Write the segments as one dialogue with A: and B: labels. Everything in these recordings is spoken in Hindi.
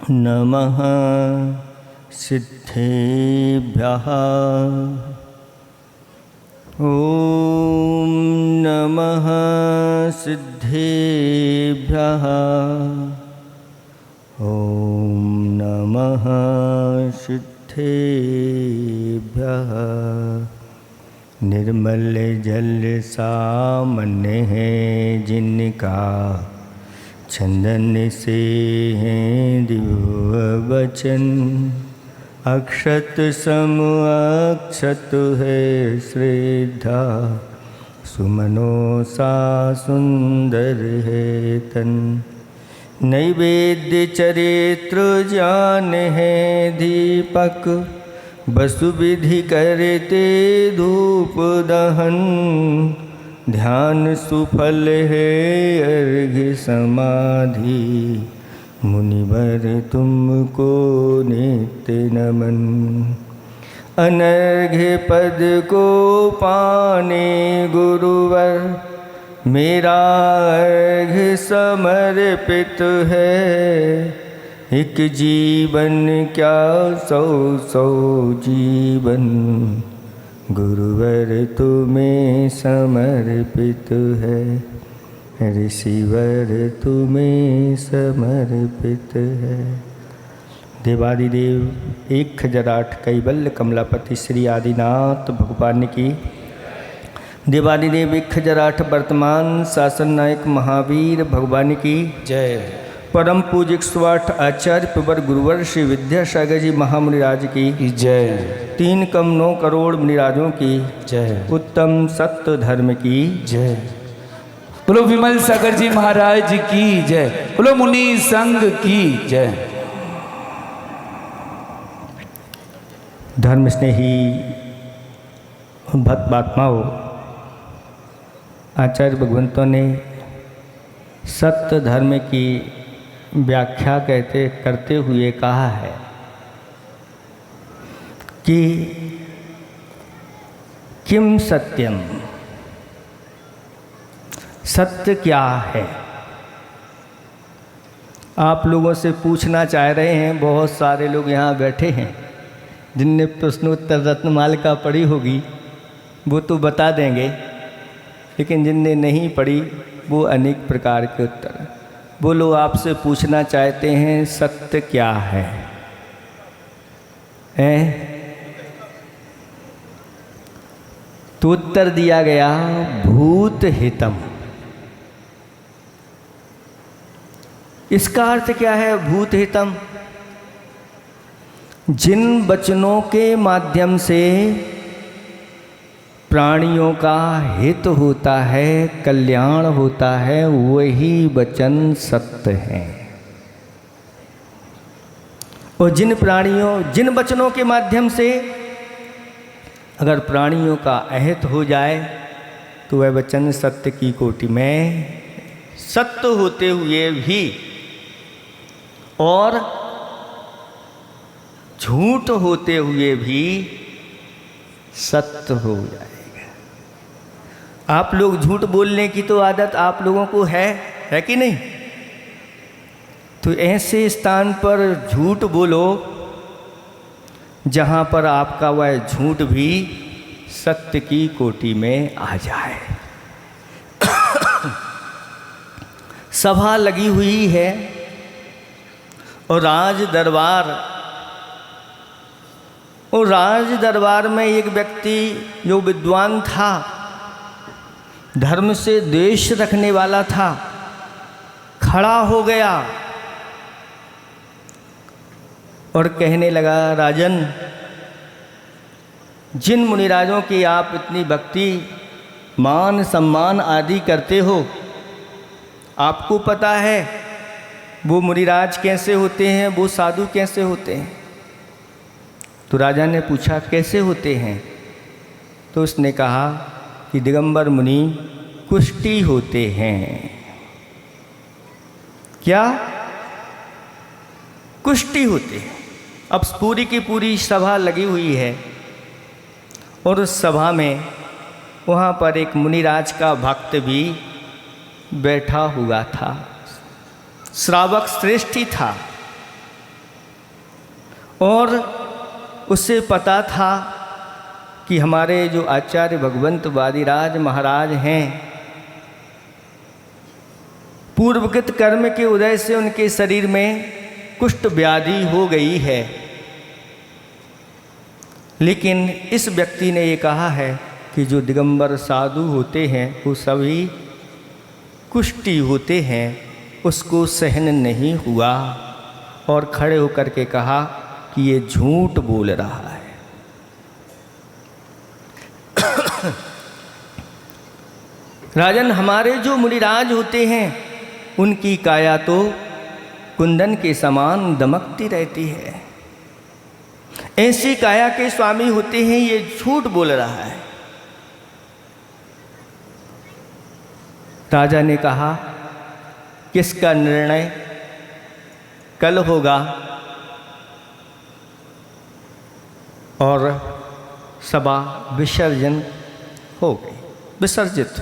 A: नमः सिद्धेभ्यः। ॐ नमः सिद्धेभ्यः। ॐ नमः सिद्धेभ्यः। निर्मल जल सामान्य है जिनका, चंदन से हैं दिव्य वचन। अक्षत सम अक्षत है श्रद्धा, सुमनों सा सुंदर है तन। नैवेद्य चरित्र ज्ञान है दीपक, वसु विधि करते धूप दहन। ध्यान सुफल है अर्घ्य समाधि, मुनिवर तुमको नित्य नमन। अनर्घ्य पद को पाने गुरुवर, मेरा अर्घ्य समर्पित है। एक जीवन क्या सौ सौ जीवन, गुरुवर तुम्हें समर्पित है। ऋषिवर तुम्हें समर्पित है। देवादिदेव एक खजराठ कैवल्य कमलापति श्री आदिनाथ भगवान की। देवादिदेव एक खजराठ वर्तमान शासन नायक महावीर भगवान की
B: जय।
A: परम पूज्य 108 आचार्य प्रवर गुरुवर श्री विद्यासागर जी महामुनिराज की
B: जय।
A: 3 कम 9 करोड़ मुनिराजों की
B: जय।
A: उत्तम सत्य धर्म की
B: जय। बोलो विमल सागर जी महाराज की जय। बोलो मुनि संघ की जय।
A: धर्म स्नेही भक्त महात्माओं, आचार्य भगवंतों ने सत्य धर्म की व्याख्या करते हुए कहा है कि किम सत्यम, सत्य क्या है। आप लोगों से पूछना चाह रहे हैं, बहुत सारे लोग यहाँ बैठे हैं जिनने प्रश्नोत्तर रत्नमालिका पढ़ी होगी वो तो बता देंगे, लेकिन जिनने नहीं पढ़ी वो अनेक प्रकार के उत्तर। वो लोग आपसे पूछना चाहते हैं सत्य क्या है। तो उत्तर दिया गया भूत हितम। इसका अर्थ क्या है भूत हितम? जिन वचनों के माध्यम से प्राणियों का हित होता है, कल्याण होता है, वही वचन सत्य है। और जिन वचनों के माध्यम से अगर प्राणियों का अहित हो जाए तो वह वचन सत्य की कोटि में, सत्य होते हुए भी और झूठ होते हुए भी सत्य हो जाएगा। आप लोग झूठ बोलने की तो आदत आप लोगों को है कि नहीं? तो ऐसे स्थान पर झूठ बोलो जहाँ पर आपका वह झूठ भी सत्य की कोटि में आ जाए। सभा लगी हुई है और राज दरबार में एक व्यक्ति जो विद्वान था, धर्म से द्वेष रखने वाला था, खड़ा हो गया और कहने लगा, राजन, जिन मुनिराजों की आप इतनी भक्ति मान सम्मान आदि करते हो, आपको पता है वो मुनिराज कैसे होते हैं, वो साधु कैसे होते हैं? तो राजा ने पूछा कैसे होते हैं? तो उसने कहा कि दिगंबर मुनि कुष्ठी होते हैं। क्या? कुष्ठी होते हैं। अब पूरी की पूरी सभा लगी हुई है और उस सभा में वहाँ पर एक मुनिराज का भक्त भी बैठा हुआ था। श्रावक श्रेष्ठ ही था और उसे पता था कि हमारे जो आचार्य भगवंत वादिराज महाराज हैं, पूर्वकृत कर्म के उदय से उनके शरीर में कुष्ठ व्याधि हो गई है। लेकिन इस व्यक्ति ने ये कहा है कि जो दिगंबर साधु होते हैं वो सभी कुष्ठी होते हैं, उसको सहन नहीं हुआ और खड़े होकर के कहा कि ये झूठ बोल रहा है। राजन, हमारे जो मुनिराज होते हैं उनकी काया तो कुंदन के समान दमकती रहती है, ऐसी काया के स्वामी होते हैं, ये झूठ बोल रहा है। राजा ने कहा किसका निर्णय कल होगा, और सभा विसर्जन हो गई, विसर्जित।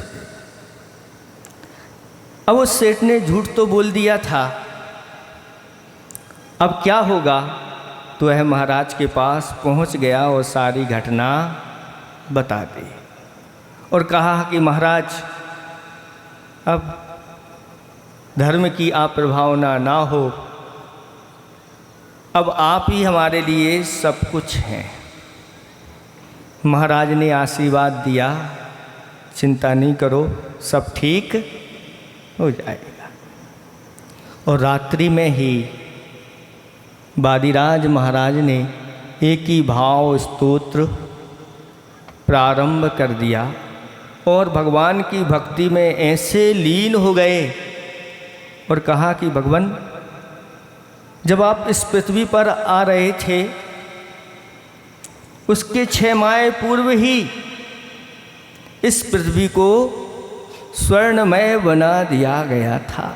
A: अब उस सेठ ने झूठ तो बोल दिया था, अब क्या होगा, तो वह महाराज के पास पहुंच गया और सारी घटना बता दी और कहा कि महाराज, अब धर्म की अप्रभावना ना हो, अब आप ही हमारे लिए सब कुछ हैं। महाराज ने आशीर्वाद दिया, चिंता नहीं करो, सब ठीक हो जाएगा। और रात्रि में ही वादिराज महाराज ने एक ही भाव स्तोत्र प्रारंभ कर दिया और भगवान की भक्ति में ऐसे लीन हो गए और कहा कि भगवान, जब आप इस पृथ्वी पर आ रहे थे उसके 6 माह पूर्व ही इस पृथ्वी को स्वर्णमय बना दिया गया था,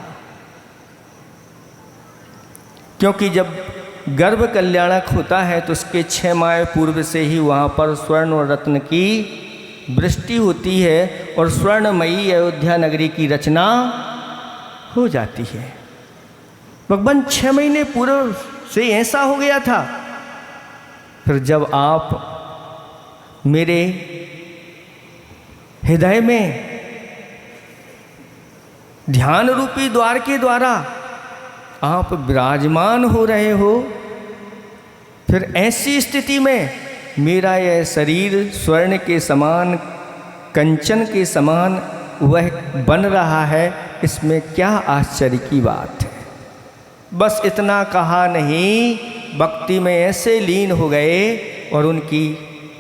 A: क्योंकि जब गर्भ कल्याणक होता है तो उसके 6 माह पूर्व से ही वहाँ पर स्वर्ण और रत्न की वृष्टि होती है और स्वर्णमयी अयोध्या नगरी की रचना हो जाती है। भगवान 6 महीने पूर्व से ऐसा हो गया था। फिर जब आप मेरे हृदय में ध्यान रूपी द्वार के द्वारा आप विराजमान हो रहे हो, फिर ऐसी स्थिति में मेरा यह शरीर स्वर्ण के समान, कंचन के समान वह बन रहा है, इसमें क्या आश्चर्य की बात है। बस इतना कहा नहीं, भक्ति में ऐसे लीन हो गए और उनकी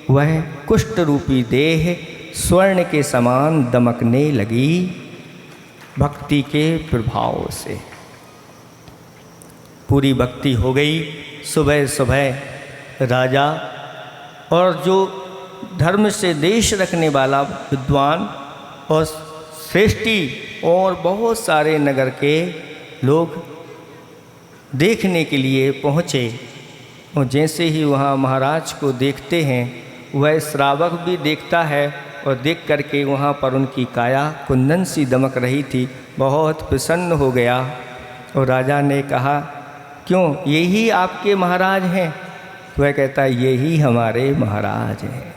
A: वह कुष्ठ रूपी देह स्वर्ण के समान दमकने लगी भक्ति के प्रभाव से। पूरी भक्ति हो गई। सुबह सुबह राजा और जो धर्म से देश रखने वाला विद्वान और श्रेष्ठी और बहुत सारे नगर के लोग देखने के लिए पहुँचे और जैसे ही वहाँ महाराज को देखते हैं, वह श्रावक भी देखता है और देख करके वहाँ पर उनकी काया कुंदन सी दमक रही थी, बहुत प्रसन्न हो गया। और राजा ने कहा, क्यों, यही आपके महाराज हैं? तो वह कहता है, यही हमारे महाराज हैं।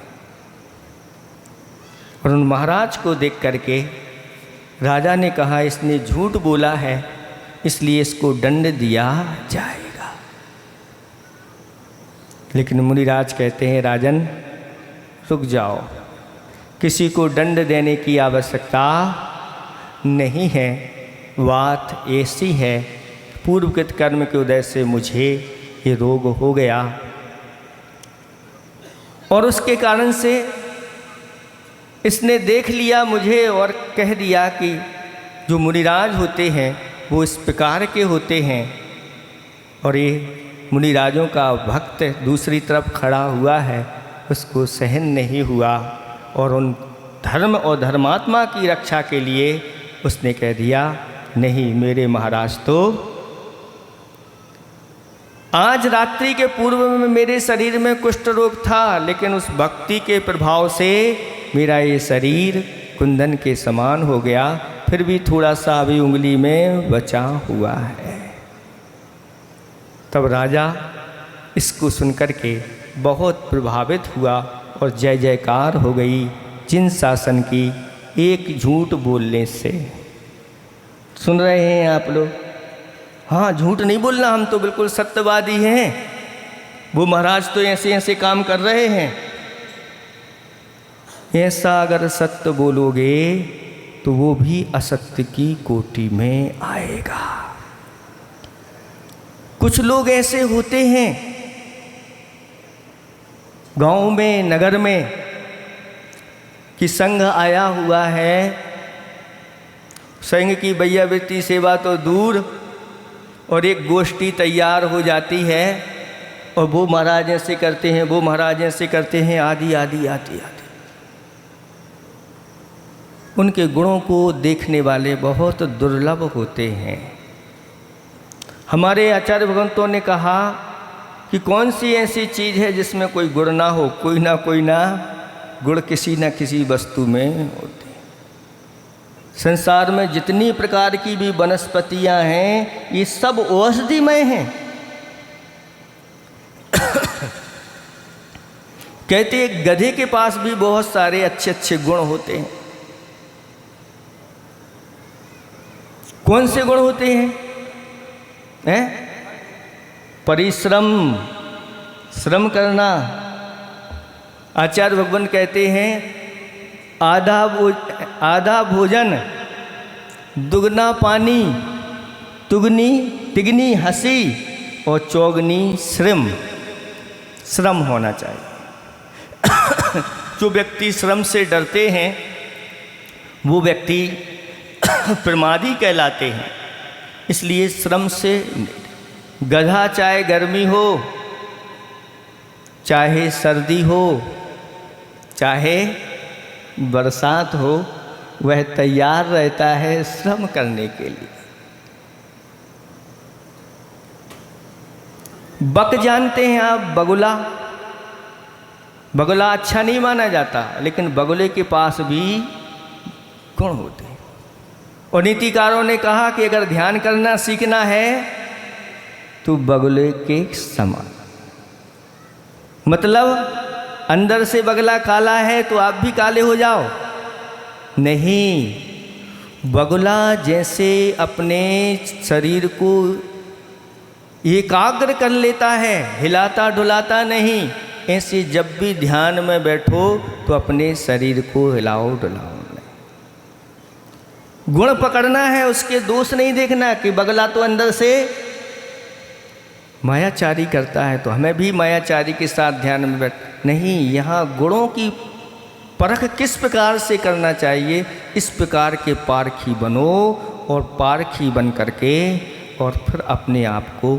A: और उन महाराज को देख करके राजा ने कहा, इसने झूठ बोला है, इसलिए इसको दंड दिया जाएगा। लेकिन मुनिराज कहते हैं, राजन रुक जाओ, किसी को दंड देने की आवश्यकता नहीं है। बात ऐसी है, पूर्वकृत कर्म के उदय से मुझे ये रोग हो गया और उसके कारण से इसने देख लिया मुझे और कह दिया कि जो मुनिराज होते हैं वो इस प्रकार के होते हैं। और ये मुनिराजों का भक्त दूसरी तरफ खड़ा हुआ है, उसको सहन नहीं हुआ और उन धर्म और धर्मात्मा की रक्षा के लिए उसने कह दिया, नहीं मेरे महाराज, तो आज रात्रि के पूर्व में मेरे शरीर में कुष्ठ रोग था, लेकिन उस भक्ति के प्रभाव से मेरा ये शरीर कुंदन के समान हो गया। फिर भी थोड़ा सा अभी उंगली में बचा हुआ है। तब राजा इसको सुनकर के बहुत प्रभावित हुआ और जय जयकार हो गई जिन शासन की एक झूठ बोलने से। सुन रहे हैं आप लोग? हाँ, झूठ नहीं बोलना, हम तो बिल्कुल सत्यवादी हैं। वो महाराज तो ऐसे ऐसे काम कर रहे हैं। ऐसा अगर सत्य बोलोगे तो वो भी असत्य की कोटि में आएगा। कुछ लोग ऐसे होते हैं गांव में, नगर में, कि संघ आया हुआ है, संघ की वैयावृत्ति सेवा तो दूर, और एक गोष्ठी तैयार हो जाती है और वो महाराज ऐसे करते हैं, वो महाराज ऐसे करते हैं, आदि आदि आदि आदि। उनके गुणों को देखने वाले बहुत दुर्लभ होते हैं। हमारे आचार्य भगवंतों ने कहा कि कौन सी ऐसी चीज़ है जिसमें कोई गुण ना हो? कोई ना गुण किसी न किसी वस्तु में होते। संसार में जितनी प्रकार की भी वनस्पतियां हैं ये सब औषधिमय हैं। कहते हैं गधे के पास भी बहुत सारे अच्छे अच्छे गुण होते हैं। कौन से गुण होते हैं? परिश्रम, श्रम करना। आचार्य भगवान कहते हैं आधा भोजन, दुगना पानी, तिगनी हंसी और चौगनी श्रम होना चाहिए। जो व्यक्ति श्रम से डरते हैं वो व्यक्ति प्रमादी कहलाते हैं। इसलिए श्रम से गधा, चाहे गर्मी हो, चाहे सर्दी हो, चाहे बरसात हो, वह तैयार रहता है श्रम करने के लिए। बक जानते हैं आप? बगुला अच्छा नहीं माना जाता, लेकिन बगुले के पास भी गुण होते हैं। और नीतिकारों ने कहा कि अगर ध्यान करना सीखना है तो बगुले के समान। मतलब अंदर से बगला काला है तो आप भी काले हो जाओ? नहीं, बगुला जैसे अपने शरीर को एकाग्र कर लेता है, हिलाता डुलाता नहीं, ऐसे जब भी ध्यान में बैठो तो अपने शरीर को हिलाओ डुलाओ। गुण पकड़ना है, उसके दोष नहीं देखना कि बगला तो अंदर से मायाचारी करता है तो हमें भी मायाचारी के साथ ध्यान में बैठ नहीं। यहाँ गुणों की परख किस प्रकार से करना चाहिए, इस प्रकार के पारखी बनो और पारखी बन करके और फिर अपने आप को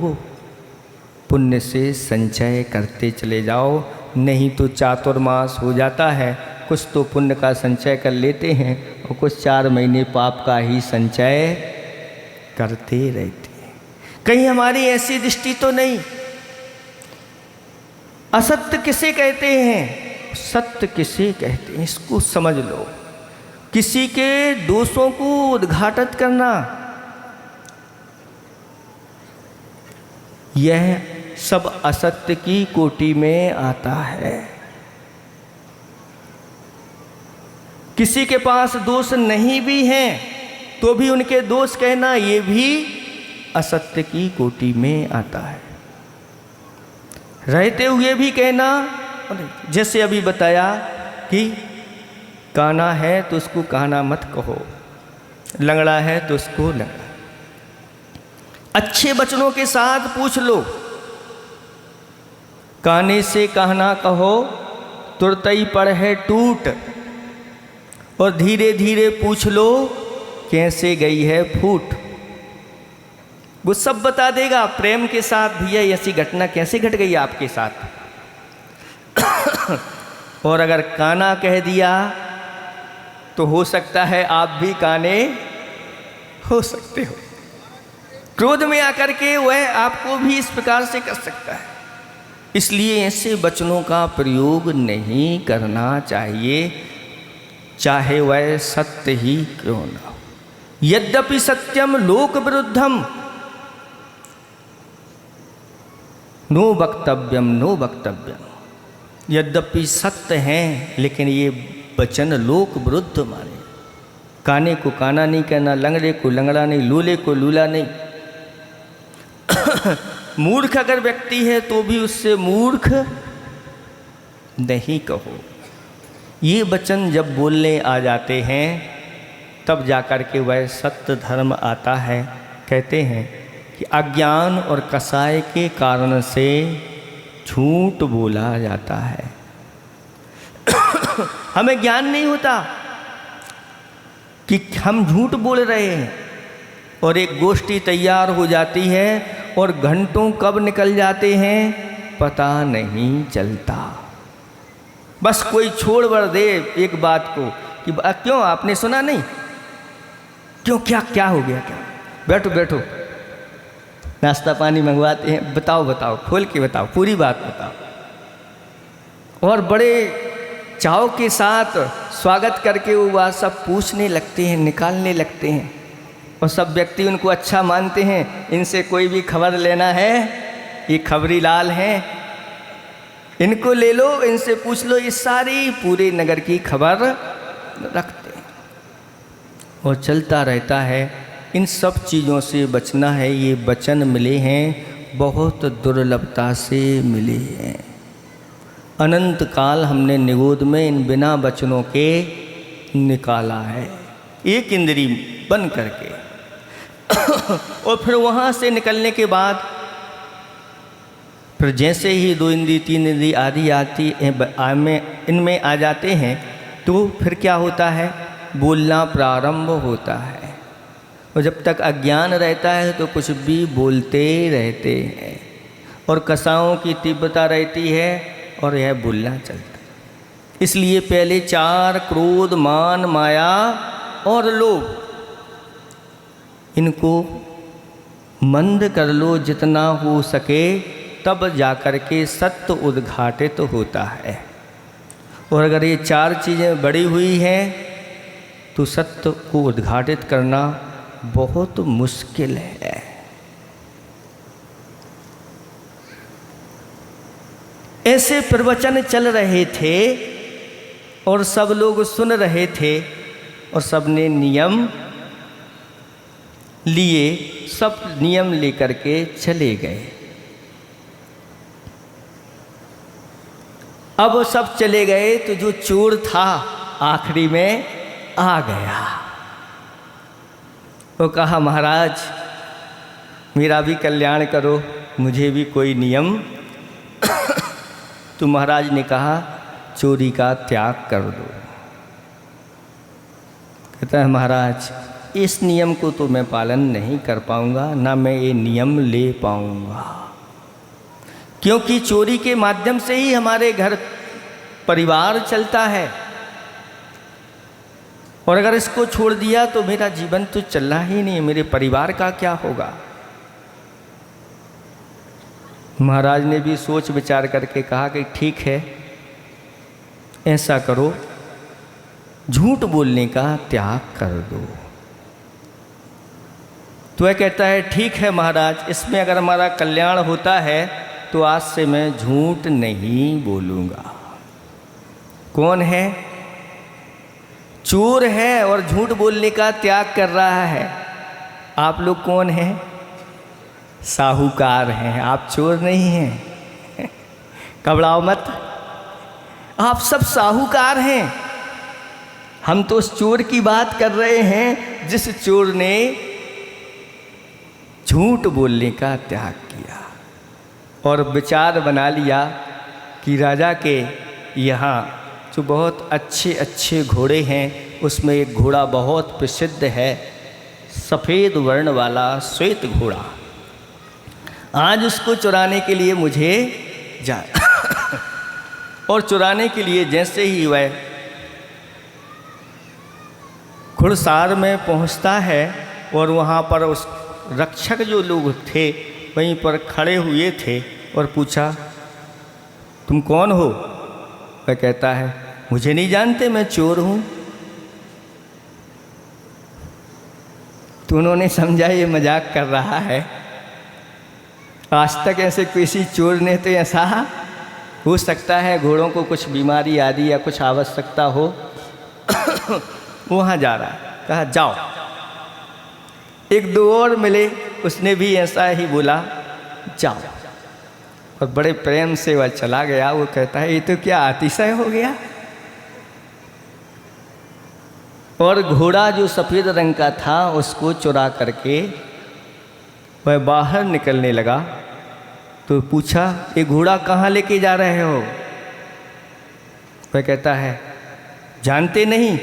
A: पुण्य से संचय करते चले जाओ। नहीं तो चातुर्मास हो जाता है, कुछ तो पुण्य का संचय कर लेते हैं और कुछ 4 महीने पाप का ही संचय करते रहते हैं। कहीं हमारी ऐसी दृष्टि तो नहीं? असत्य किसे कहते हैं, सत्य किसे कहते हैं, इसको समझ लो। किसी के दोषों को उद्घाटित करना, यह सब असत्य की कोटि में आता है। किसी के पास दोष नहीं भी हैं तो भी उनके दोष कहना, ये भी असत्य की कोटि में आता है। रहते हुए भी कहना, जैसे अभी बताया कि काना है तो उसको काना मत कहो, लंगड़ा है तो उसको लंगड़ा। अच्छे वचनों के साथ पूछ लो। काने से कहना कहो तुरतई पड़ है टूट, और धीरे धीरे पूछ लो कैसे गई है फूट। वो सब बता देगा प्रेम के साथ, भैया ऐसी घटना कैसे घट गई आपके साथ। और अगर काना कह दिया तो हो सकता है आप भी काने हो सकते हो। क्रोध में आकर के वह आपको भी इस प्रकार से कर सकता है। इसलिए ऐसे वचनों का प्रयोग नहीं करना चाहिए, चाहे वह सत्य ही क्यों ना हो। यद्यपि सत्यम लोक विरुद्धम नो वक्तव्यम नो वक्तव्यम। यद्यपि सत्य हैं लेकिन ये वचन लोक विरुद्ध माने। काने को काना नहीं कहना, लंगड़े को लंगड़ा नहीं, लूले को लूला नहीं। मूर्ख अगर व्यक्ति है तो भी उससे मूर्ख नहीं कहो। ये वचन जब बोलने आ जाते हैं तब जाकर के वह सत्य धर्म आता है। कहते हैं कि अज्ञान और कसाय के कारण से झूठ बोला जाता है। हमें ज्ञान नहीं होता कि हम झूठ बोल रहे हैं और एक गोष्ठी तैयार हो जाती है और घंटों कब निकल जाते हैं पता नहीं चलता। बस कोई छोड़ बर दे एक बात को कि क्यों आपने सुना नहीं, क्यों क्या क्या हो गया, क्या बैठो बैठो नाश्ता पानी मंगवाते हैं, बताओ बताओ खोल के बताओ, पूरी बात बताओ। और बड़े चाव के साथ स्वागत करके वो बात सब पूछने लगते हैं, निकालने लगते हैं। और सब व्यक्ति उनको अच्छा मानते हैं। इनसे कोई भी खबर लेना है, ये खबरी लाल हैं, इनको ले लो, इनसे पूछ लो, ये सारी पूरे नगर की खबर रखते हैं। और चलता रहता है। इन सब चीज़ों से बचना है। ये वचन मिले हैं, बहुत दुर्लभता से मिले हैं। अनंत काल हमने निगोद में इन बिना वचनों के निकाला है, एक इंद्री बन करके। और फिर वहाँ से निकलने के बाद फिर जैसे ही 2 इंद्री 3 इंद्री आदि आती इनमें आ जाते हैं तो फिर क्या होता है, बोलना प्रारंभ होता है। और जब तक अज्ञान रहता है तो कुछ भी बोलते रहते हैं और कसाओं की तीव्रता रहती है और यह बोलना चलता है। इसलिए पहले 4 क्रोध मान माया और लोभ, इनको मंद कर लो जितना हो सके, तब जाकर के सत्य उद्घाटित होता है। और अगर ये 4 चीज़ें बढ़ी हुई हैं तो सत्य को उद्घाटित करना बहुत मुश्किल है। ऐसे प्रवचन चल रहे थे और सब लोग सुन रहे थे और सबने नियम लिए, सब नियम लेकर के चले गए। अब सब चले गए तो जो चोर था आखिरी में आ गया। वो कहा महाराज मेरा भी कल्याण करो, मुझे भी कोई नियम। तो महाराज ने कहा चोरी का त्याग कर दो। कहता है महाराज इस नियम को तो मैं पालन नहीं कर पाऊंगा, ना मैं ये नियम ले पाऊंगा, क्योंकि चोरी के माध्यम से ही हमारे घर परिवार चलता है। और अगर इसको छोड़ दिया तो मेरा जीवन तो चलना ही नहीं, मेरे परिवार का क्या होगा। महाराज ने भी सोच विचार करके कहा कि ठीक है, ऐसा करो, झूठ बोलने का त्याग कर दो। तो वह कहता है ठीक है महाराज, इसमें अगर हमारा कल्याण होता है तो आज से मैं झूठ नहीं बोलूँगा। कौन है? चोर है और झूठ बोलने का त्याग कर रहा है। आप लोग कौन हैं? साहूकार हैं, आप चोर नहीं हैं। घबराओ मत, आप सब साहूकार हैं। हम तो उस चोर की बात कर रहे हैं जिस चोर ने झूठ बोलने का त्याग किया और विचार बना लिया कि राजा के यहाँ जो बहुत अच्छे अच्छे घोड़े हैं उसमें एक घोड़ा बहुत प्रसिद्ध है, सफ़ेद वर्ण वाला श्वेत घोड़ा। आज उसको चुराने के लिए मुझे जा और चुराने के लिए जैसे ही वह घुड़सार में पहुंचता है और वहाँ पर उस रक्षक जो लोग थे वहीं पर खड़े हुए थे और पूछा तुम कौन हो? वह कहता है मुझे नहीं जानते, मैं चोर हूँ। तो उन्होंने समझा ये मजाक कर रहा है। आज तक ऐसे किसी चोर ने तो ऐसा हो सकता है घोड़ों को कुछ बीमारी आदि या कुछ आवश्यकता हो वहाँ जा रहा है, कहा जाओ। एक दो और मिले, उसने भी ऐसा ही बोला जाओ, और बड़े प्रेम से वह चला गया। वो कहता है ये तो क्या अतिशय हो गया। और घोड़ा जो सफ़ेद रंग का था उसको चुरा करके वह बाहर निकलने लगा। तो पूछा ये घोड़ा कहाँ लेके जा रहे हो? वह कहता है जानते नहीं,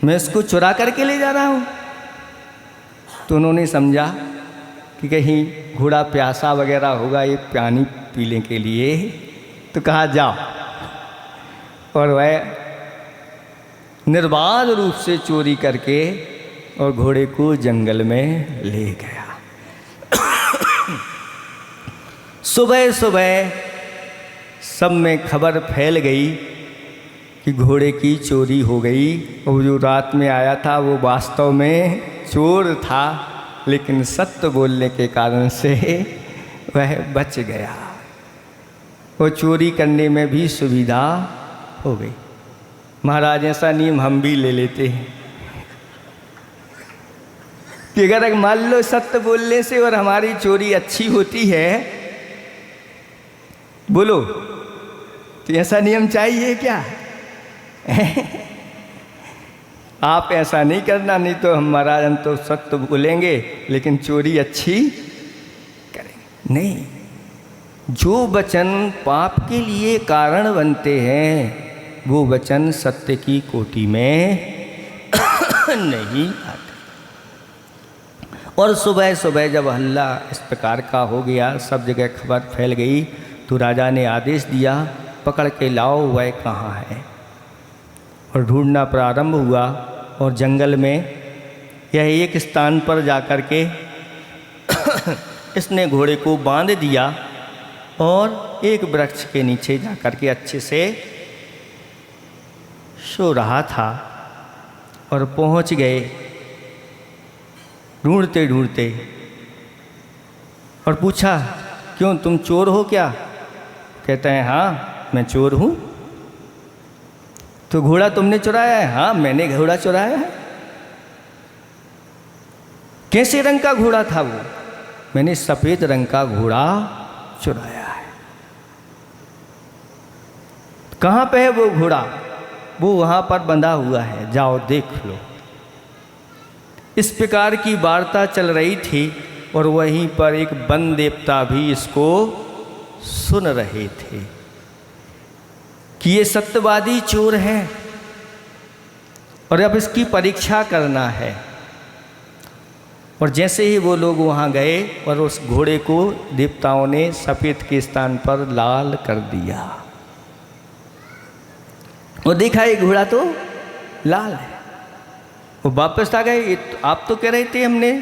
A: मैं इसको चुरा करके ले जा रहा हूँ। तो उन्होंने समझा कि कहीं घोड़ा प्यासा वगैरह होगा, ये पानी पीने के लिए, तो कहा जाओ। और वह निर्बाध रूप से चोरी करके और घोड़े को जंगल में ले गया। सुबह सुबह सब में खबर फैल गई कि घोड़े की चोरी हो गई, और जो रात में आया था वो वास्तव में चोर था, लेकिन सत्य बोलने के कारण से वह बच गया। वो चोरी करने में भी सुविधा हो गई। महाराज ऐसा नियम हम भी ले लेते हैं कि अगर मान लो सत्य बोलने से और हमारी चोरी अच्छी होती है, बोलो, तो ऐसा नियम चाहिए क्या? आप ऐसा नहीं करना, नहीं तो हम महाराज हम तो सत्य बोलेंगे लेकिन चोरी अच्छी करेंगे नहीं। जो वचन पाप के लिए कारण बनते हैं वो वचन सत्य की कोटि में नहीं आते। और सुबह सुबह जब हल्ला इस प्रकार का हो गया, सब जगह खबर फैल गई, तो राजा ने आदेश दिया पकड़ के लाओ वह कहाँ है। और ढूंढना प्रारंभ हुआ, और जंगल में यह एक स्थान पर जाकर के इसने घोड़े को बांध दिया और एक वृक्ष के नीचे जाकर के अच्छे से सो रहा था। और पहुंच गए ढूंढते ढूंढते, और पूछा क्यों तुम चोर हो क्या? कहते हैं हाँ मैं चोर हूँ। तो घोड़ा तुमने चुराया है? हाँ मैंने घोड़ा चुराया है। कैसे रंग का घोड़ा था वो? मैंने सफ़ेद रंग का घोड़ा चुराया है। कहाँ पे है वो घोड़ा? वो वहाँ पर बंधा हुआ है, जाओ देख लो। इस प्रकार की वार्ता चल रही थी, और वहीं पर एक वन देवता भी इसको सुन रहे थे कि ये सत्यवादी चोर है और अब इसकी परीक्षा करना है। और जैसे ही वो लोग वहाँ गए और उस घोड़े को देवताओं ने सफ़ेद के स्थान पर लाल कर दिया, और देखा ये घोड़ा तो लाल है। वो वापस आ गए, आप तो कह रहे थे हमने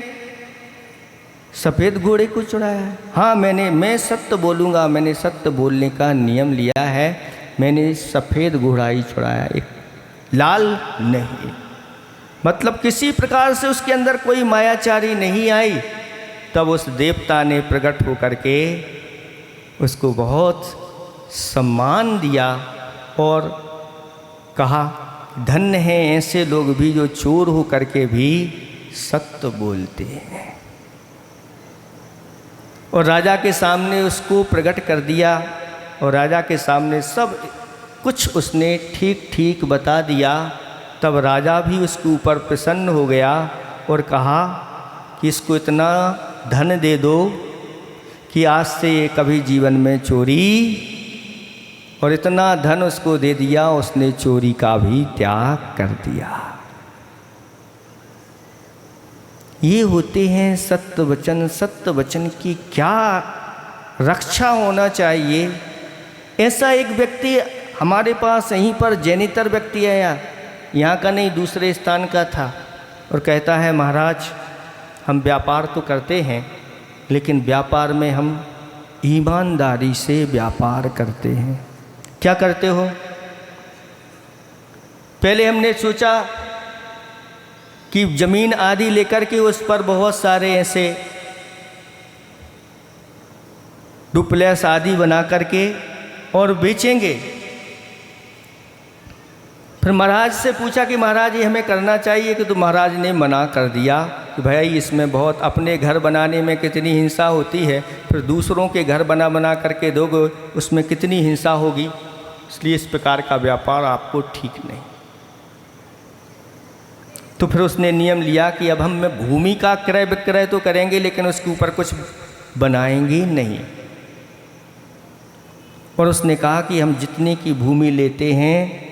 A: सफ़ेद घोड़े को चुराया है। हाँ मैं सत्य बोलूँगा, मैंने सत्य बोलने का नियम लिया है, मैंने सफ़ेद घोड़ा ही चुराया, एक लाल नहीं। मतलब किसी प्रकार से उसके अंदर कोई मायाचारी नहीं आई। तब उस देवता ने प्रकट होकर के उसको बहुत सम्मान दिया और कहा धन्य हैं ऐसे लोग भी जो चोर हो करके भी सत्य बोलते हैं। और राजा के सामने उसको प्रकट कर दिया, और राजा के सामने सब कुछ उसने ठीक ठीक बता दिया। तब राजा भी उसके ऊपर प्रसन्न हो गया और कहा कि इसको इतना धन दे दो कि आज से ये कभी जीवन में चोरी, और इतना धन उसको दे दिया, उसने चोरी का भी त्याग कर दिया। ये होते हैं सत्य वचन। सत्य वचन की क्या रक्षा होना चाहिए। ऐसा एक व्यक्ति हमारे पास यहीं पर जैनेतर व्यक्ति आया, यहाँ का नहीं दूसरे स्थान का था, और कहता है महाराज हम व्यापार तो करते हैं, लेकिन व्यापार में हम ईमानदारी से व्यापार करते हैं। क्या करते हो? पहले हमने सोचा कि ज़मीन आदि लेकर के उस पर बहुत सारे ऐसे डुप्लेक्स आदि बना करके और बेचेंगे। फिर महाराज से पूछा कि महाराज ये हमें करना चाहिए कि? तो महाराज ने मना कर दिया कि भाई इसमें बहुत, अपने घर बनाने में कितनी हिंसा होती है, फिर दूसरों के घर बना बना करके दोगे उसमें कितनी हिंसा होगी, इसलिए इस प्रकार का व्यापार आपको ठीक नहीं। तो फिर उसने नियम लिया कि अब हम भूमि का क्रय विक्रय तो करेंगे लेकिन उसके ऊपर कुछ बनाएंगे नहीं। और उसने कहा कि हम जितने की भूमि लेते हैं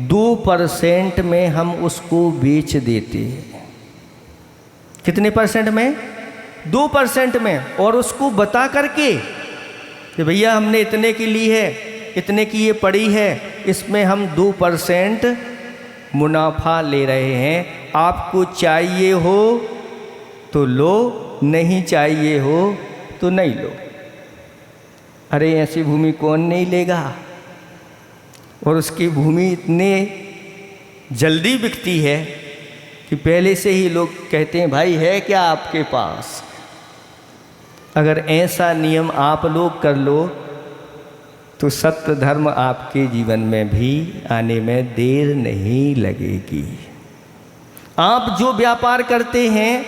A: 2% में हम उसको बेच देते हैं। कितने परसेंट में? 2% में। और उसको बता करके कि भैया हमने इतने की ली है, इतने की ये पड़ी है, इसमें हम 2% मुनाफा ले रहे हैं, आपको चाहिए हो तो लो, नहीं चाहिए हो तो नहीं लो। अरे ऐसी भूमि कौन नहीं लेगा? और उसकी भूमि इतने जल्दी बिकती है कि पहले से ही लोग कहते हैं भाई है क्या आपके पास? अगर ऐसा नियम आप लोग कर लो तो सत्य धर्म आपके जीवन में भी आने में देर नहीं लगेगी। आप जो व्यापार करते हैं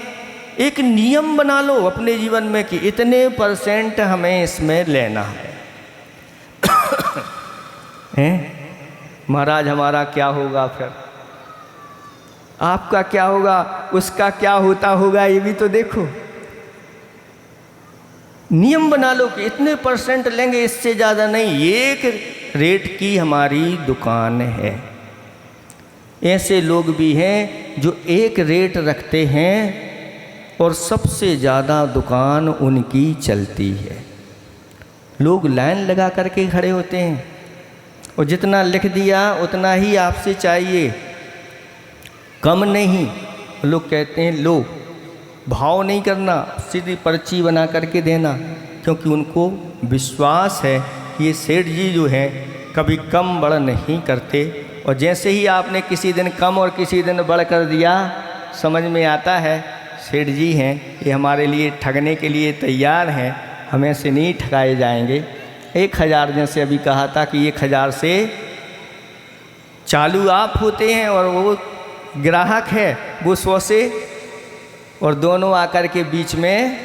A: एक नियम बना लो अपने जीवन में कि इतने % हमें इसमें लेना है। हैं? महाराज हमारा क्या होगा, फिर आपका क्या होगा, उसका क्या होता होगा, ये भी तो देखो। नियम बना लो कि इतने % लेंगे, इससे ज़्यादा नहीं, एक रेट की हमारी दुकान है। ऐसे लोग भी हैं जो एक रेट रखते हैं और सबसे ज़्यादा दुकान उनकी चलती है। लोग लाइन लगा करके खड़े होते हैं और जितना लिख दिया उतना ही आपसे चाहिए, कम नहीं। लोग कहते हैं लो, भाव नहीं करना, सीधी पर्ची बना करके देना, क्योंकि उनको विश्वास है कि ये सेठ जी जो हैं कभी कम बढ़ नहीं करते। और जैसे ही आपने किसी दिन कम और किसी दिन बढ़ कर दिया, समझ में आता है सेठ जी हैं, ये हमारे लिए ठगने के लिए तैयार हैं, हमें से नहीं ठगाए जाएंगे। 1000 जैसे अभी कहा था कि 1000 से चालू आप होते हैं और वो ग्राहक है वो 100 से, और दोनों आकर के बीच में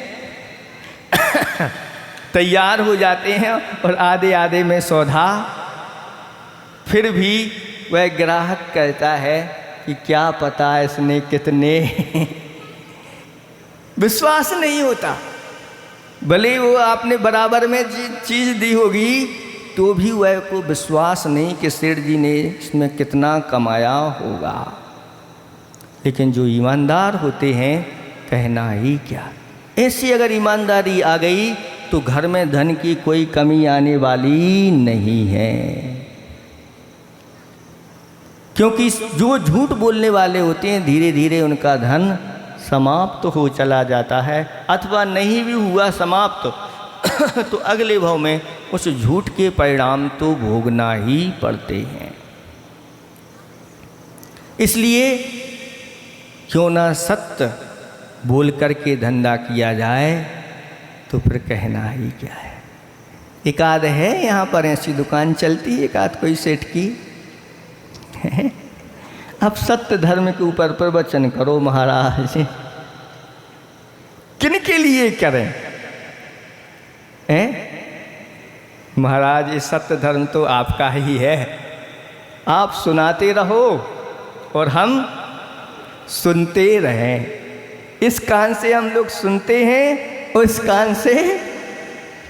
A: तैयार हो जाते हैं और आधे आधे में सौदा। फिर भी वह ग्राहक कहता है कि क्या पता इसने कितने विश्वास नहीं होता, भले वो आपने बराबर में चीज़ दी होगी तो भी वह को विश्वास नहीं कि सेठ जी ने इसमें कितना कमाया होगा। लेकिन जो ईमानदार होते हैं, कहना ही क्या, ऐसी अगर ईमानदारी आ गई तो घर में धन की कोई कमी आने वाली नहीं है। क्योंकि जो झूठ बोलने वाले होते हैं धीरे धीरे उनका धन समाप्त हो चला जाता है, अथवा नहीं भी हुआ समाप्त तो अगले भाव में उस झूठ के परिणाम तो भोगना ही पड़ते हैं। इसलिए क्यों ना सत्य बोल करके धंधा किया जाए, तो फिर कहना ही क्या है। एक आध है यहाँ पर ऐसी दुकान चलती है, एक आध कोई सेठ की अब सत्य धर्म के ऊपर प्रवचन करो महाराज, किन के लिए करें? महाराज ये सत्य धर्म तो आपका ही है, आप सुनाते रहो और हम सुनते रहें। इस कान से हम लोग सुनते हैं और इस कान से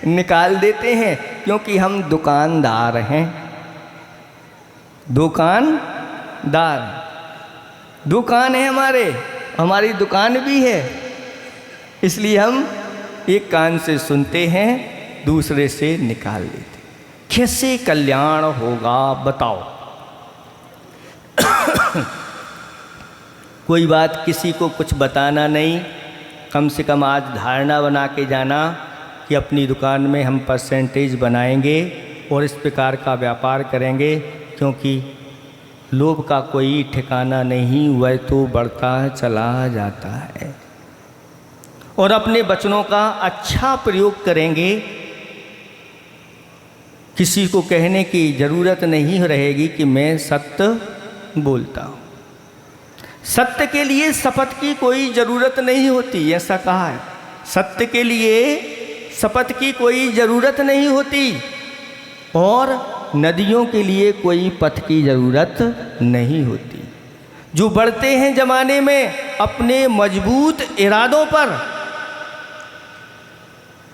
A: निकाल देते हैं, क्योंकि हम दुकानदार हैं। दुकानदार, दुकान है हमारी दुकान भी है, इसलिए हम एक कान से सुनते हैं, दूसरे से निकाल देते। कैसे कल्याण होगा बताओ? कोई बात किसी को कुछ बताना नहीं, कम से कम आज धारणा बना के जाना कि अपनी दुकान में हम % बनाएंगे और इस प्रकार का व्यापार करेंगे, क्योंकि लोभ का कोई ठिकाना नहीं, वह तो बढ़ता चला जाता है। और अपने वचनों का अच्छा प्रयोग करेंगे, किसी को कहने की ज़रूरत नहीं रहेगी कि मैं सत्य बोलता हूँ। सत्य के लिए शपथ की कोई ज़रूरत नहीं होती, ऐसा कहा है। सत्य के लिए शपथ की कोई ज़रूरत नहीं होती, और नदियों के लिए कोई पथ की ज़रूरत नहीं होती। जो बढ़ते हैं ज़माने में अपने मजबूत इरादों पर,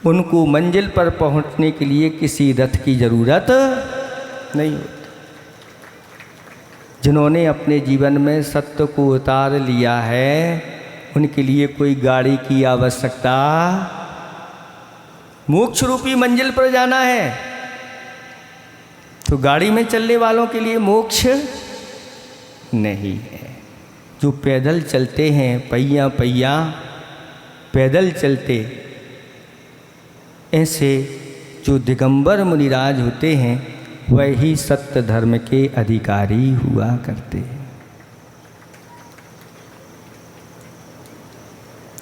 A: उनको मंजिल पर पहुंचने के लिए किसी रथ की ज़रूरत नहीं होती। जिन्होंने अपने जीवन में सत्य को उतार लिया है, उनके लिए कोई गाड़ी की आवश्यकता, मोक्ष रूपी मंजिल पर जाना है तो गाड़ी में चलने वालों के लिए मोक्ष नहीं है। जो पैदल चलते हैं, पहिया पहिया पैदल चलते, ऐसे जो दिगंबर मुनिराज होते हैं, वही सत्य धर्म के अधिकारी हुआ करते हैं।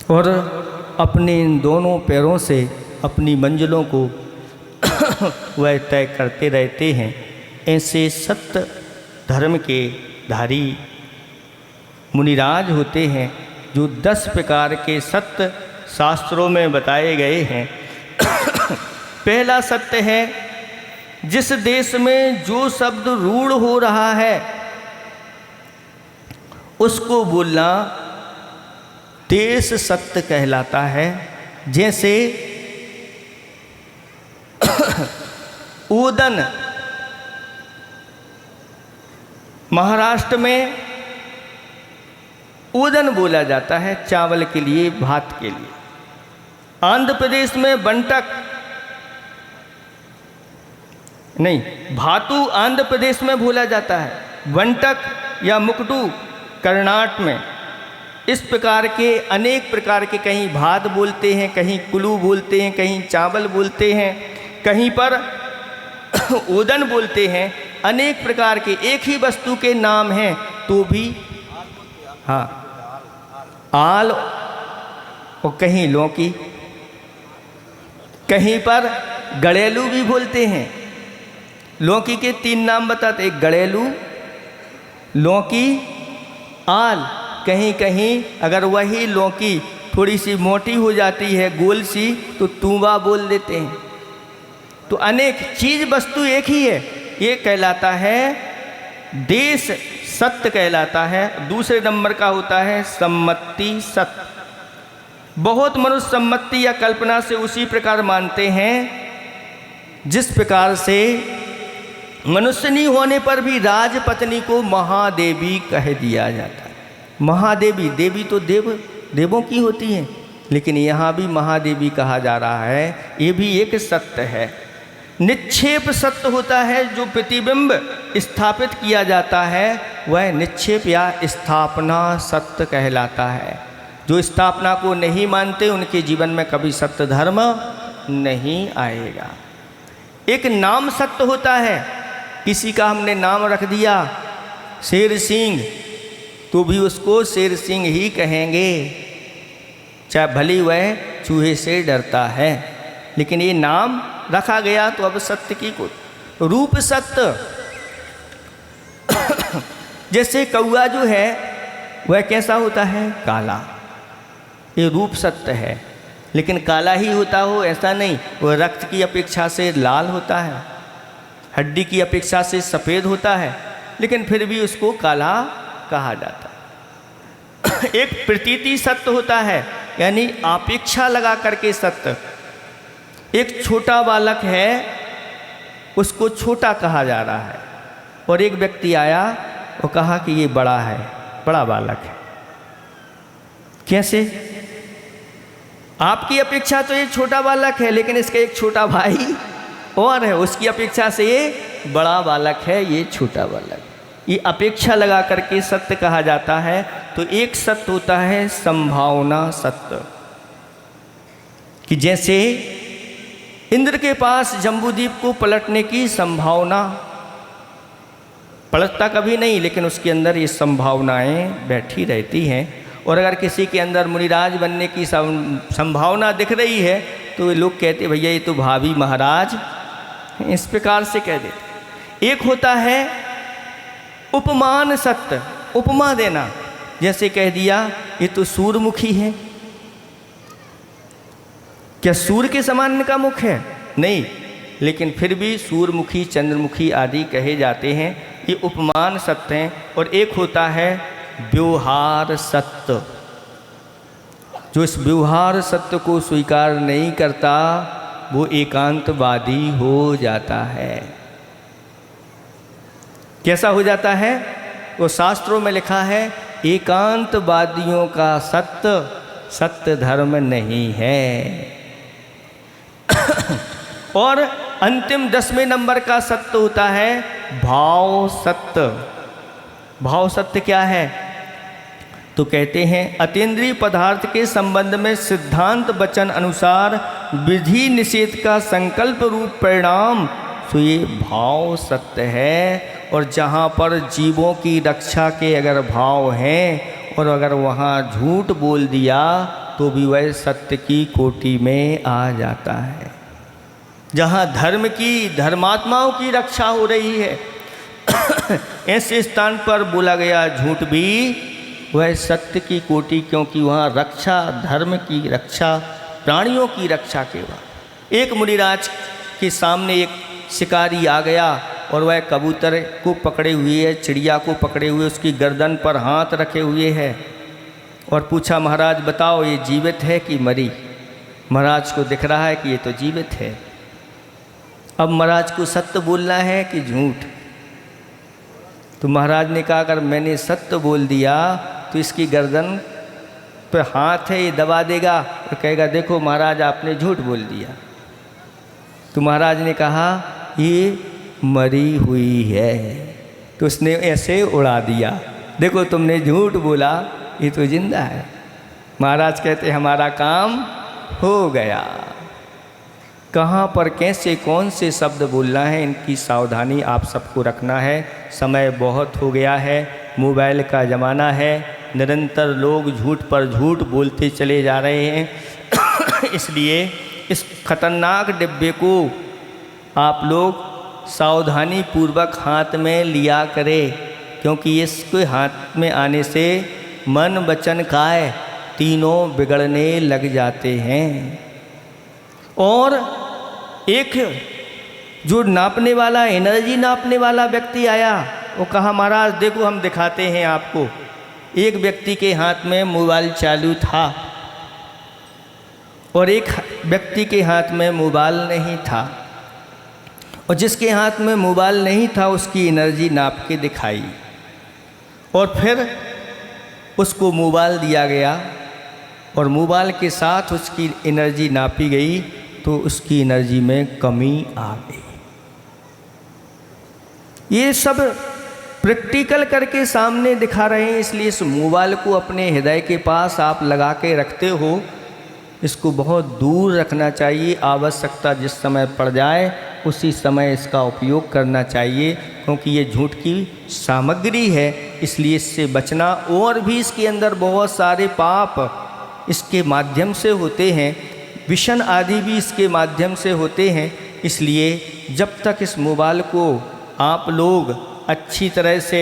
A: और अपने इन दोनों पैरों से अपनी मंजिलों को वह तय करते रहते हैं। ऐसे सत्य धर्म के धारी मुनिराज होते हैं, जो 10 प्रकार के सत्य शास्त्रों में बताए गए हैं। पहला सत्य है, जिस देश में जो शब्द रूढ़ हो रहा है उसको बोलना देश सत्य कहलाता है। जैसे ऊदन महाराष्ट्र में ऊदन बोला जाता है, चावल के लिए, भात के लिए। आंध्र प्रदेश में बंटक नहीं, भातु आंध्र प्रदेश में बोला जाता है, बंटक या मुकटू कर्नाटक में। इस प्रकार के अनेक प्रकार के, कहीं भात बोलते हैं, कहीं कुलू बोलते हैं, कहीं चावल बोलते हैं, कहीं पर ऊदन बोलते हैं। अनेक प्रकार के एक ही वस्तु के नाम हैं तो भी, हाँ, आल, और कहीं लौकी, कहीं पर गड़ेलू भी बोलते हैं। लौकी के 3 नाम बताते, एक गड़ेलू, लौकी, आल। कहीं कहीं अगर वही लौकी थोड़ी सी मोटी हो जाती है, गोल सी, तो तूबा बोल देते हैं। तो अनेक चीज़ वस्तु एक ही है, ये कहलाता है देश सत्य कहलाता है। दूसरे नंबर का होता है सम्मति सत्य। बहुत मनुष्य सम्मति या कल्पना से उसी प्रकार मानते हैं जिस प्रकार से मनुष्य नहीं होने पर भी राजपत्नी को महादेवी कह दिया जाता है। महादेवी, देवी तो देवों की होती है, लेकिन यहाँ भी महादेवी कहा जा रहा है। ये भी एक सत्य है। निक्षेप सत्य होता है, जो प्रतिबिंब स्थापित किया जाता है, वह निक्षेप या स्थापना सत्य कहलाता है। जो स्थापना को नहीं मानते, उनके जीवन में कभी सत्य धर्म नहीं आएगा। एक नाम सत्य होता है, किसी का हमने नाम रख दिया शेर सिंह, तो भी उसको शेर सिंह ही कहेंगे, चाहे भली वह चूहे से डरता है, लेकिन ये नाम रखा गया तो अब सत्य की को। रूप सत्य जैसे कौआ जो है वह कैसा होता है, काला, ये रूप सत्य है। लेकिन काला ही होता हो ऐसा नहीं, वह रक्त की अपेक्षा से लाल होता है, हड्डी की अपेक्षा से सफ़ेद होता है, लेकिन फिर भी उसको काला कहा जाता है। एक प्रतीति सत्य होता है, यानी अपेक्षा लगा करके सत्य। एक छोटा बालक है, उसको छोटा कहा जा रहा है, और एक व्यक्ति आया और कहा कि ये बड़ा है, बड़ा बालक है। कैसे? आपकी अपेक्षा तो ये छोटा बालक है, लेकिन इसका एक छोटा भाई और है, उसकी अपेक्षा से ये बड़ा बालक है, ये छोटा बालक। ये अपेक्षा लगा करके सत्य कहा जाता है। तो एक सत्य होता है संभावना सत्य, कि जैसे इंद्र के पास जम्बूद्वीप को पलटने की संभावना पलटता कभी नहीं, लेकिन उसके अंदर ये संभावनाएं बैठी रहती हैं। और अगर किसी के अंदर मुनिराज बनने की संभावना दिख रही है तो लोग कहते भैया ये तो भावी महाराज, इस प्रकार से कह देते। एक होता है उपमान सत्य, उपमा देना, जैसे कह दिया ये तो सूर्यमुखी है। क्या सूर्य के समान इनका मुख है? नहीं, लेकिन फिर भी सूर्यमुखी, चंद्रमुखी आदि कहे जाते हैं। ये उपमान सत्य हैं। और एक होता है व्यवहार सत्य। जो इस व्यवहार सत्य को स्वीकार नहीं करता वो एकांतवादी हो जाता है। कैसा हो जाता है? वो शास्त्रों में लिखा है एकांतवादियों का सत्य सत्य धर्म नहीं है। और अंतिम 10वें नंबर का सत्य होता है भाव सत्य। भाव सत्य क्या है? तो कहते हैं अतीन्द्रिय पदार्थ के संबंध में सिद्धांत वचन अनुसार विधि निषेध का संकल्प रूप परिणाम, तो ये भाव सत्य है। और जहाँ पर जीवों की रक्षा के अगर भाव हैं और अगर वहाँ झूठ बोल दिया तो भी वह सत्य की कोटि में आ जाता है। जहाँ धर्म की, धर्मात्माओं की रक्षा हो रही है ऐसे स्थान पर बोला गया झूठ भी वह सत्य की कोटि, क्योंकि वहाँ रक्षा, धर्म की रक्षा, प्राणियों की रक्षा केवल। एक मुनिराज के सामने एक शिकारी आ गया और वह कबूतर को पकड़े हुए है, चिड़िया को पकड़े हुए, उसकी गर्दन पर हाथ रखे हुए है और पूछा महाराज बताओ ये जीवित है कि मरी? महाराज को दिख रहा है कि ये तो जीवित है। अब महाराज को सत्य बोलना है कि झूठ? तो महाराज ने कहा अगर मैंने सत्य बोल दिया तो इसकी गर्दन पे हाथ है, ये दबा देगा और कहेगा देखो महाराज आपने झूठ बोल दिया। तो महाराज ने कहा ये मरी हुई है। तो उसने ऐसे उड़ा दिया, देखो तुमने झूठ बोला, ये तो जिंदा है। महाराज कहते हमारा काम हो गया। कहाँ पर कैसे कौन से शब्द बोलना है इनकी सावधानी आप सबको रखना है। समय बहुत हो गया है, मोबाइल का ज़माना है, निरंतर लोग झूठ पर झूठ बोलते चले जा रहे हैं इसलिए इस खतरनाक डिब्बे को आप लोग सावधानी पूर्वक हाथ में लिया करें, क्योंकि इसके हाथ में आने से मन वचन काय तीनों बिगड़ने लग जाते हैं। और एक जो नापने वाला, एनर्जी नापने वाला व्यक्ति आया, वो कहा महाराज देखो हम दिखाते हैं आपको। एक व्यक्ति के हाथ में मोबाइल चालू था और एक व्यक्ति के हाथ में मोबाइल नहीं था, और जिसके हाथ में मोबाइल नहीं था उसकी एनर्जी नाप के दिखाई और फिर उसको मोबाइल दिया गया और मोबाइल के साथ उसकी एनर्जी नापी गई तो उसकी एनर्जी में कमी आ गई। ये सब प्रैक्टिकल करके सामने दिखा रहे हैं, इसलिए इस मोबाइल को अपने हृदय के पास आप लगा के रखते हो, इसको बहुत दूर रखना चाहिए। आवश्यकता जिस समय पड़ जाए उसी समय इसका उपयोग करना चाहिए, क्योंकि ये झूठ की सामग्री है, इसलिए इससे बचना। और भी इसके अंदर बहुत सारे पाप इसके माध्यम से होते हैं, विषण आदि भी इसके माध्यम से होते हैं। इसलिए जब तक इस मोबाइल को आप लोग अच्छी तरह से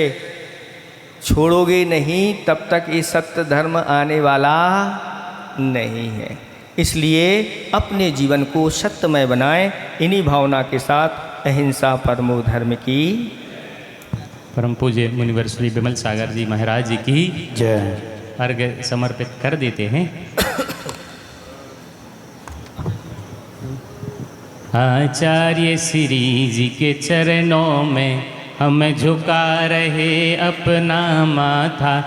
A: छोड़ोगे नहीं तब तक ये सत्य धर्म आने वाला नहीं है। इसलिए अपने जीवन को सत्यमय बनाएं। इन्हीं भावना के साथ अहिंसा परमो धर्म की।
C: परम पूज्य मुनिवर श्री विमल सागर जी महाराज जी की
B: जय।
C: अर्घ्य समर्पित कर देते हैं। आचार्य श्री जी के चरणों में हम झुका रहे अपना माथा,